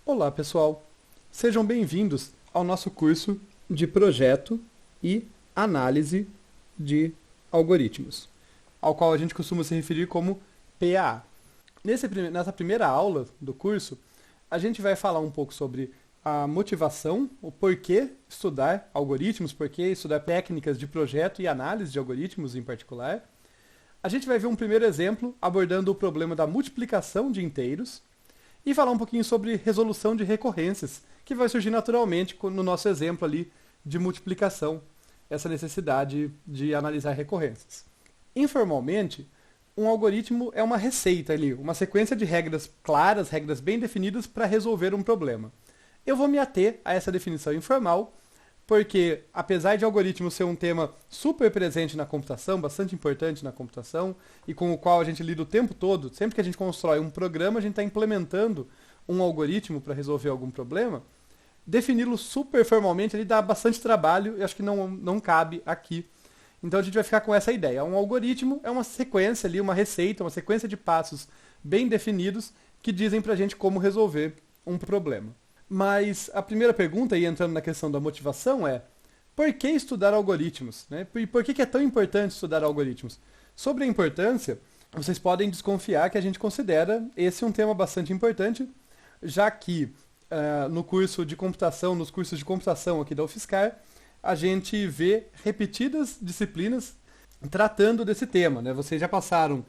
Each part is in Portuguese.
Olá, pessoal! Sejam bem-vindos ao nosso curso de Projeto e Análise de Algoritmos, ao qual a gente costuma se referir como PAA. Nessa primeira aula do curso, a gente vai falar um pouco sobre a motivação, o porquê estudar algoritmos, porquê estudar técnicas de projeto e análise de algoritmos em particular. A gente vai ver um primeiro exemplo abordando o problema da multiplicação de inteiros e falar um pouquinho sobre resolução de recorrências, que vai surgir naturalmente no nosso exemplo ali de multiplicação, essa necessidade de analisar recorrências. Informalmente, um algoritmo é uma receita ali, uma sequência de regras claras, regras bem definidas para resolver um problema. Eu vou me ater a essa definição informal, porque apesar de algoritmo ser um tema super presente na computação, bastante importante na computação, e com o qual a gente lida o tempo todo, sempre que a gente constrói um programa, a gente está implementando um algoritmo para resolver algum problema, defini-lo super formalmente ele dá bastante trabalho e acho que não cabe aqui. Então a gente vai ficar com essa ideia. Um algoritmo é uma sequência ali, uma receita, uma sequência de passos bem definidos que dizem para a gente como resolver um problema. Mas a primeira pergunta, e entrando na questão da motivação, é por que estudar algoritmos? Né? E por que é tão importante estudar algoritmos? Sobre a importância, vocês podem desconfiar que a gente considera esse um tema bastante importante, já que no curso de computação, nos cursos de computação aqui da UFSCar, a gente vê repetidas disciplinas tratando desse tema. Né? Vocês já passaram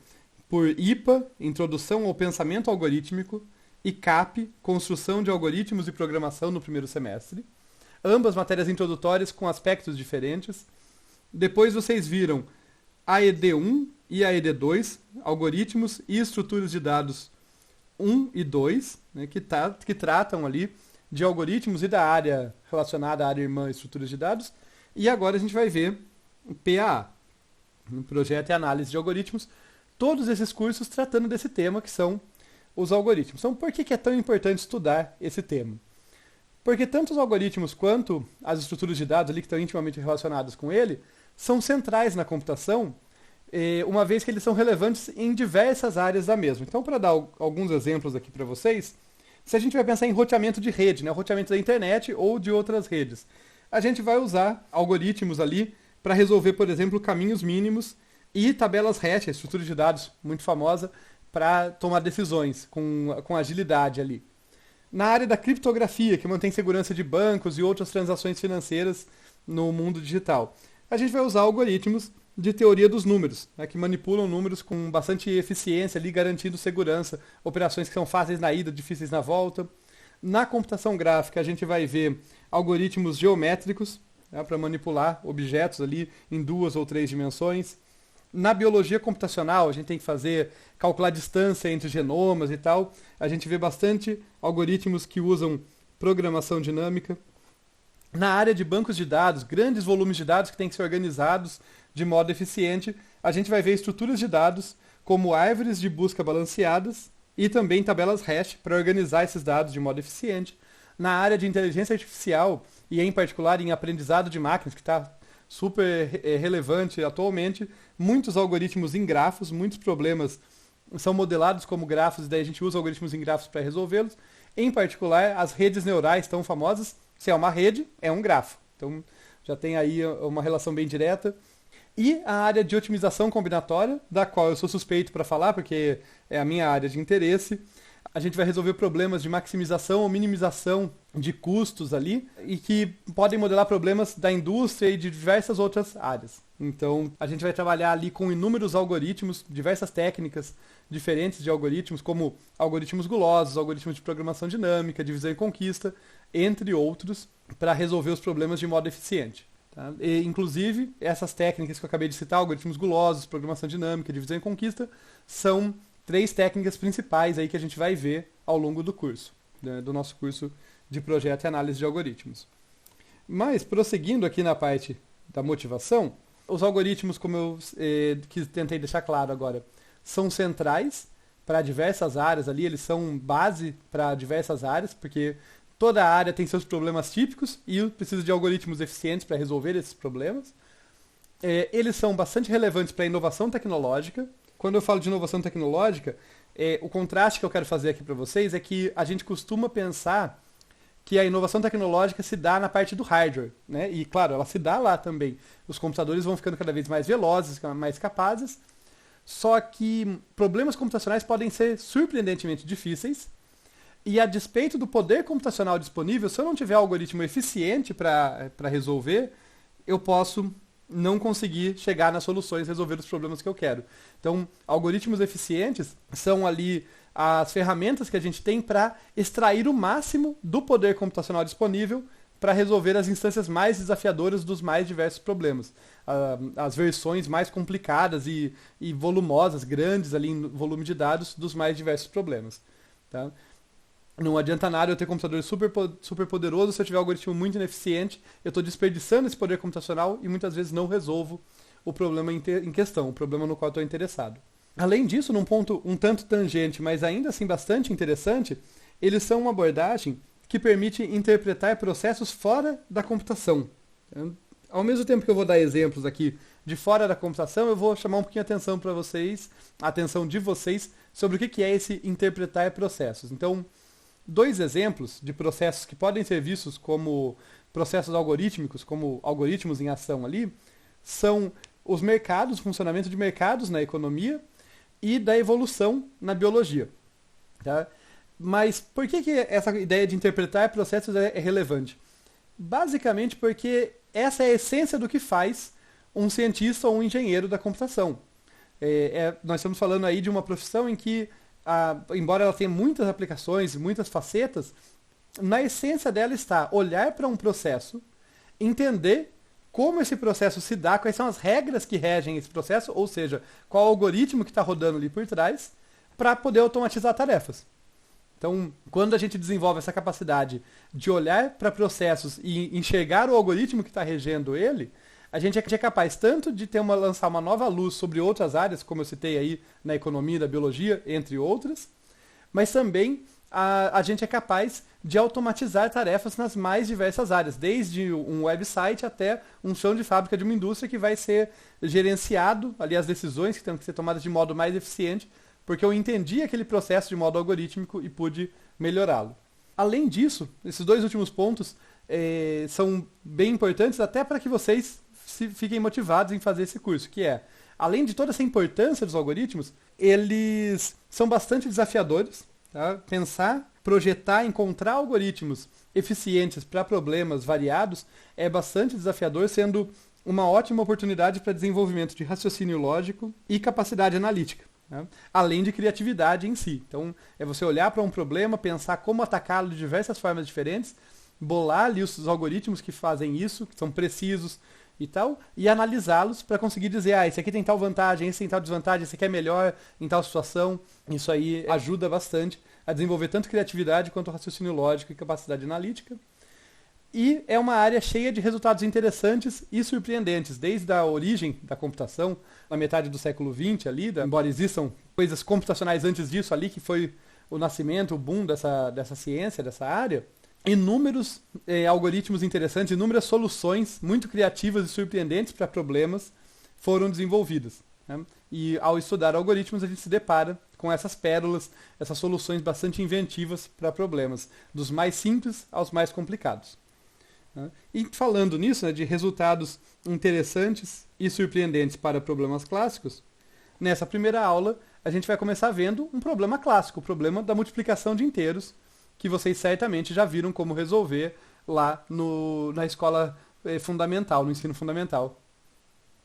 por IPA, Introdução ao Pensamento Algorítmico, e CAP, Construção de Algoritmos e Programação no primeiro semestre. Ambas matérias introdutórias com aspectos diferentes. Depois vocês viram AED1 e AED2, Algoritmos e Estruturas de Dados 1 e 2, né, que tratam ali de algoritmos e da área relacionada à área irmã Estruturas de Dados. E agora a gente vai ver o PAA, Projeto e Análise de Algoritmos, todos esses cursos tratando desse tema que são os algoritmos. Então, por que é tão importante estudar esse tema? Porque tanto os algoritmos quanto as estruturas de dados ali que estão intimamente relacionadas com ele são centrais na computação, uma vez que eles são relevantes em diversas áreas da mesma. Então, para dar alguns exemplos aqui para vocês, se a gente vai pensar em roteamento de rede, né, roteamento da internet ou de outras redes, a gente vai usar algoritmos ali para resolver, por exemplo, caminhos mínimos e tabelas hash, a estrutura de dados muito famosa, para tomar decisões com agilidade ali. Na área da criptografia, que mantém segurança de bancos e outras transações financeiras no mundo digital, a gente vai usar algoritmos de teoria dos números, né, que manipulam números com bastante eficiência, ali, garantindo segurança, operações que são fáceis na ida, difíceis na volta. Na computação gráfica, a gente vai ver algoritmos geométricos, né, para manipular objetos ali em 2 ou 3 dimensões. Na biologia computacional, a gente tem que calcular a distância entre genomas e tal. A gente vê bastante algoritmos que usam programação dinâmica. Na área de bancos de dados, grandes volumes de dados que têm que ser organizados de modo eficiente, a gente vai ver estruturas de dados como árvores de busca balanceadas e também tabelas hash para organizar esses dados de modo eficiente. Na área de inteligência artificial, e em particular em aprendizado de máquinas, que está super relevante atualmente, muitos algoritmos em grafos, muitos problemas são modelados como grafos e daí a gente usa algoritmos em grafos para resolvê-los. Em particular, as redes neurais tão famosas, se é uma rede, é um grafo. Então já tem aí uma relação bem direta. E a área de otimização combinatória, da qual eu sou suspeito para falar, porque é a minha área de interesse. A gente vai resolver problemas de maximização ou minimização de custos ali e que podem modelar problemas da indústria e de diversas outras áreas. Então, a gente vai trabalhar ali com inúmeros algoritmos, diversas técnicas diferentes de algoritmos, como algoritmos gulosos, algoritmos de programação dinâmica, divisão e conquista, entre outros, para resolver os problemas de modo eficiente. Tá? E, inclusive, essas técnicas que eu acabei de citar, algoritmos gulosos, programação dinâmica, divisão e conquista, são 3 técnicas principais aí que a gente vai ver ao longo do curso, né, do nosso curso de projeto e análise de algoritmos. Mas, prosseguindo aqui na parte da motivação, os algoritmos, como eu tentei deixar claro agora, são centrais para diversas áreas ali, eles são base para diversas áreas, porque toda área tem seus problemas típicos e precisa de algoritmos eficientes para resolver esses problemas. Eles são bastante relevantes para a inovação tecnológica. Quando eu falo de inovação tecnológica, O contraste que eu quero fazer aqui para vocês é que a gente costuma pensar que a inovação tecnológica se dá na parte do hardware, né? E claro, ela se dá lá também. Os computadores vão ficando cada vez mais velozes, mais capazes, só que problemas computacionais podem ser surpreendentemente difíceis, e a despeito do poder computacional disponível, se eu não tiver algoritmo eficiente para resolver, eu posso não conseguir chegar nas soluções, resolver os problemas que eu quero. Então, algoritmos eficientes são ali as ferramentas que a gente tem para extrair o máximo do poder computacional disponível para resolver as instâncias mais desafiadoras dos mais diversos problemas. As versões mais complicadas e volumosas, grandes ali em volume de dados, dos mais diversos problemas. Tá? Não adianta nada eu ter computador super poderoso se eu tiver um algoritmo muito ineficiente, eu estou desperdiçando esse poder computacional e muitas vezes não resolvo o problema em questão, o problema no qual estou interessado. Além disso, num ponto um tanto tangente, mas ainda assim bastante interessante, eles são uma abordagem que permite interpretar processos fora da computação. Ao mesmo tempo que eu vou dar exemplos aqui de fora da computação, eu vou chamar um pouquinho a atenção para vocês, a atenção de vocês, sobre o que é esse interpretar processos. Então, 2 exemplos de processos que podem ser vistos como processos algorítmicos, como algoritmos em ação ali, são os mercados, o funcionamento de mercados na economia e da evolução na biologia. Tá? Mas por que essa ideia de interpretar processos é relevante? Basicamente porque essa é a essência do que faz um cientista ou um engenheiro da computação. Nós estamos falando aí de uma profissão em que, embora ela tenha muitas aplicações, muitas facetas, na essência dela está olhar para um processo, entender como esse processo se dá, quais são as regras que regem esse processo, ou seja, qual o algoritmo que está rodando ali por trás, para poder automatizar tarefas. Então, quando a gente desenvolve essa capacidade de olhar para processos e enxergar o algoritmo que está regendo ele, a gente é capaz tanto de lançar uma nova luz sobre outras áreas, como eu citei aí na economia, da biologia, entre outras, mas também a gente é capaz de automatizar tarefas nas mais diversas áreas, desde um website até um chão de fábrica de uma indústria que vai ser gerenciado, ali as decisões que têm que ser tomadas de modo mais eficiente, porque eu entendi aquele processo de modo algorítmico e pude melhorá-lo. Além disso, esses 2 últimos pontos são bem importantes até para que vocês fiquem motivados em fazer esse curso, que é, além de toda essa importância dos algoritmos, eles são bastante desafiadores. Tá? Pensar, projetar, encontrar algoritmos eficientes para problemas variados é bastante desafiador, sendo uma ótima oportunidade para desenvolvimento de raciocínio lógico e capacidade analítica. Né? Além de criatividade em si. Então, é você olhar para um problema, pensar como atacá-lo de diversas formas diferentes, bolar ali os algoritmos que fazem isso, que são precisos e tal, e analisá-los para conseguir dizer, esse aqui tem tal vantagem, esse tem tal desvantagem, esse aqui é melhor em tal situação. Isso aí ajuda bastante a desenvolver tanto criatividade quanto raciocínio lógico e capacidade analítica. E é uma área cheia de resultados interessantes e surpreendentes, desde a origem da computação, na metade do século XX ali, embora existam coisas computacionais antes disso ali, que foi o nascimento, o boom dessa ciência, dessa área, inúmeros algoritmos interessantes, inúmeras soluções muito criativas e surpreendentes para problemas foram desenvolvidas. Né? E ao estudar algoritmos, a gente se depara com essas pérolas, essas soluções bastante inventivas para problemas, dos mais simples aos mais complicados. E falando nisso, de resultados interessantes e surpreendentes para problemas clássicos, nessa primeira aula a gente vai começar vendo um problema clássico, o problema da multiplicação de inteiros, que vocês certamente já viram como resolver lá na escola fundamental, no ensino fundamental.